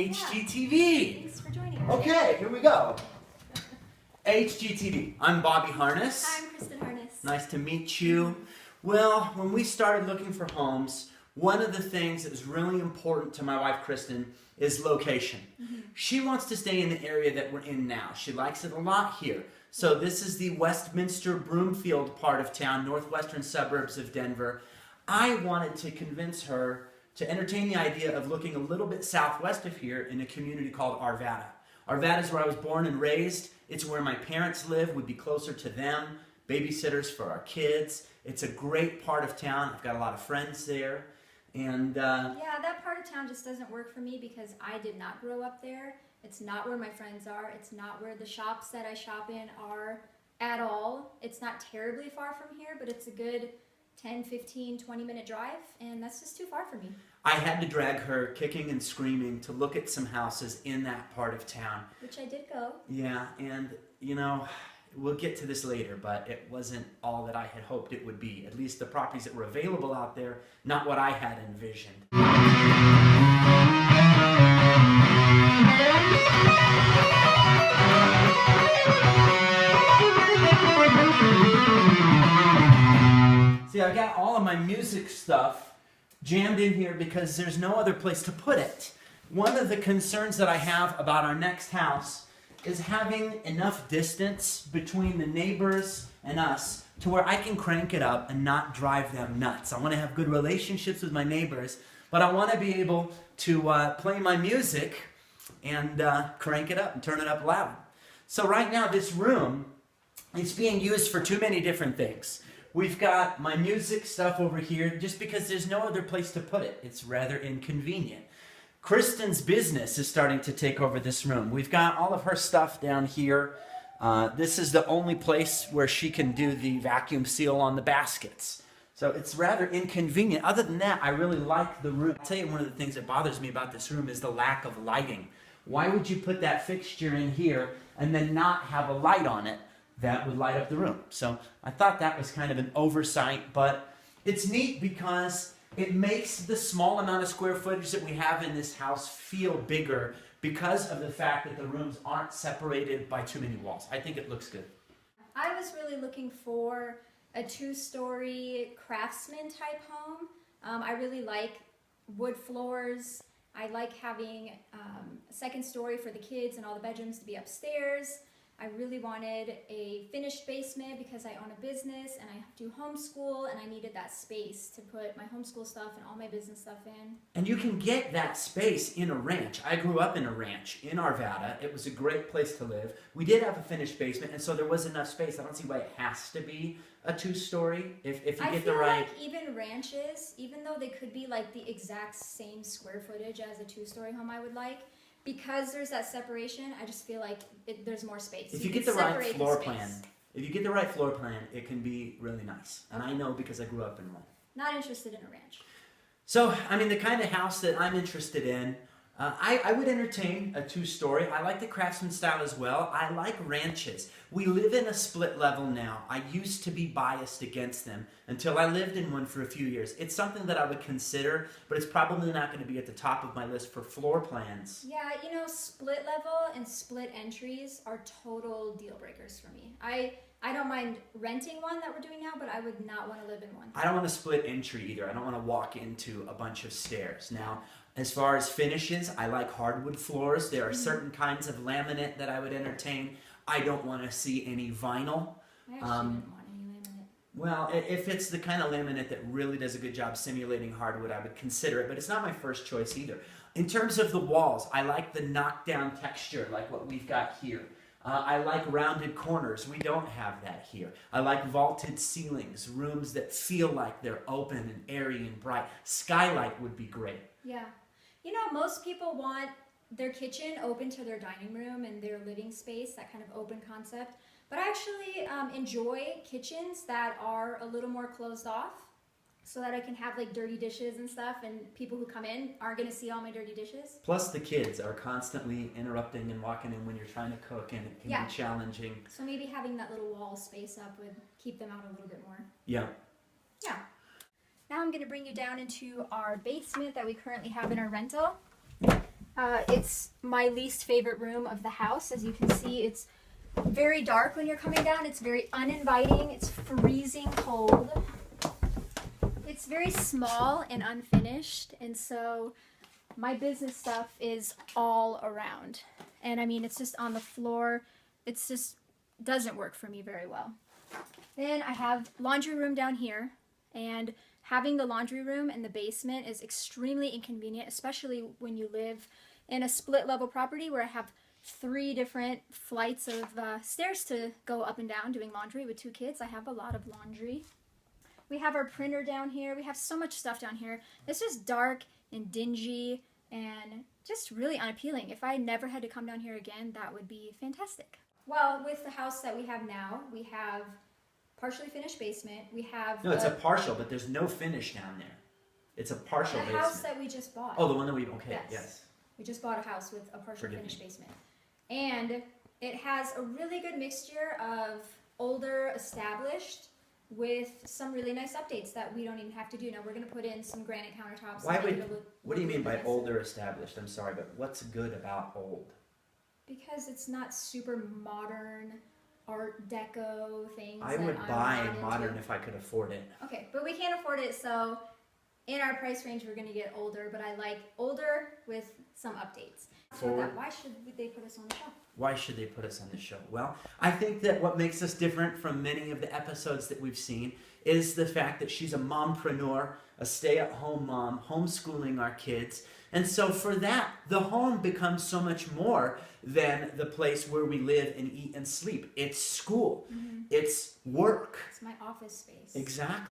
HGTV. Thanks for joining me. Okay, here we go. HGTV. I'm Bobby Harness. Hi, I'm Kristen Harness. Nice to meet you. Well, when we started looking for homes, one of the things that was really important to my wife, Kristen, is location. She wants to stay in the area that we're in now. She likes it a lot here. So this is the Westminster Broomfield part of town, northwestern suburbs of Denver. I wanted to convince her to entertain the idea of looking a little bit southwest of here in a community called Arvada. Arvada is where I was born and raised. It's where my parents live. We'd be closer to them, babysitters for our kids. It's a great part of town. I've got a lot of friends there. And yeah, that part of town just doesn't work for me because I did not grow up there. It's not where my friends are. It's not where the shops that I shop in are at all. It's not terribly far from here, but it's a good 10, 15, 20-minute drive, and that's just too far for me. I had to drag her kicking and screaming to look at some houses in that part of town. Which I did go. Yeah, and you know, we'll get to this later, but it wasn't all that I had hoped it would be. At least the properties that were available out there, not what I had envisioned. See, I got all of my music stuff jammed in here because there's no other place to put it. One of the concerns that I have about our next house is having enough distance between the neighbors and us to where I can crank it up and not drive them nuts. I want to have good relationships with my neighbors, but I want to be able to play my music and crank it up and turn it up loud. So right now this room is being used for too many different things. We've got my music stuff over here just because there's no other place to put it. It's rather inconvenient. Kristen's business is starting to take over this room. We've got all of her stuff down here. This is the only place where she can do the vacuum seal on the baskets. So it's rather inconvenient. Other than that, I really like the room. I'll tell you, one of the things that bothers me about this room is the lack of lighting. Why would you put that fixture in here and then not have a light on it that would light up the room? So I thought that was kind of an oversight, but it's neat because it makes the small amount of square footage that we have in this house feel bigger because of the fact that the rooms aren't separated by too many walls. I think it looks good. I was really looking for a 2-story craftsman type home. I really like wood floors. I like having a second story for the kids and all the bedrooms to be upstairs. I really wanted a finished basement because I own a business and I do homeschool, and I needed that space to put my homeschool stuff and all my business stuff in. And you can get that space in a ranch. I grew up in a ranch in Arvada. It was a great place to live. We did have a finished basement, and so there was enough space. I don't see why it has to be a 2-story if you get the right... I feel like even ranches, even though they could be like the exact same square footage as a 2-story home I would like, because there's that separation, I just feel like there's more space. If you get the right floor plan, it can be really nice. And I know because I grew up in one. Not interested in a ranch. So, I mean, the kind of house that I'm interested in, I would entertain a 2-story. I like the craftsman style as well. I like ranches. We live in a split level now. I used to be biased against them until I lived in one for a few years. It's something that I would consider, but it's probably not going to be at the top of my list for floor plans. Yeah, you know, split level and split entries are total deal breakers for me. I don't mind renting one that we're doing now, but I would not want to live in one. I don't want to split entry either. I don't want to walk into a bunch of stairs. Now, as far as finishes, I like hardwood floors. There are certain kinds of laminate that I would entertain. I don't want to see any vinyl. I actually didn't want any laminate. Well, if it's the kind of laminate that really does a good job simulating hardwood, I would consider it, but it's not my first choice either. In terms of the walls, I like the knockdown texture like what we've got here. I like rounded corners. We don't have that here. I like vaulted ceilings, rooms that feel like they're open and airy and bright. Skylight would be great. Yeah. You know, most people want their kitchen open to their dining room and their living space, that kind of open concept. But I actually enjoy kitchens that are a little more closed off, so that I can have like dirty dishes and stuff, and people who come in aren't going to see all my dirty dishes. Plus the kids are constantly interrupting and walking in when you're trying to cook, and it can be challenging. So maybe having that little wall space up would keep them out a little bit more. Yeah. Yeah. Now I'm going to bring you down into our basement that we currently have in our rental. It's my least favorite room of the house. As you can see, it's very dark when you're coming down. It's very uninviting. It's freezing cold. It's very small and unfinished, and so my business stuff is all around. And I mean, it's just on the floor. It's just doesn't work for me very well. Then I have laundry room down here, and having the laundry room in the basement is extremely inconvenient, especially when you live in a split level property where I have 3 different flights of stairs to go up and down doing laundry with 2 kids. I have a lot of laundry. We have our printer down here. We have so much stuff down here. It's just dark and dingy and just really unappealing. If I never had to come down here again, that would be fantastic. Well, with the house that we have now, we have partially finished basement. We have No, it's a partial, but there's no finish down there. It's a partial the basement. house that we just bought. Oh, the one that we, okay, yes. We just bought a house with a partial Forgive finished me. basement. And it has a really good mixture of older, established, with some really nice updates that we don't even have to do. Now we're going to put in some granite countertops. Why and make would, it look what do you mean really by nice. older established? I'm sorry, but what's good about old? Because it's not super modern art deco things. I that would I'm buy not modern into. if I could afford it. Okay, but we can't afford it, so in our price range we're going to get older, but I like older with some updates. So Forward. that, why should they put us on the show? Why should they put us on the show? Well, I think that what makes us different from many of the episodes that we've seen is the fact that she's a mompreneur, a stay-at-home mom, homeschooling our kids. And so for that, the home becomes so much more than the place where we live and eat and sleep. It's school. Mm-hmm. It's work. It's my office space. Exactly.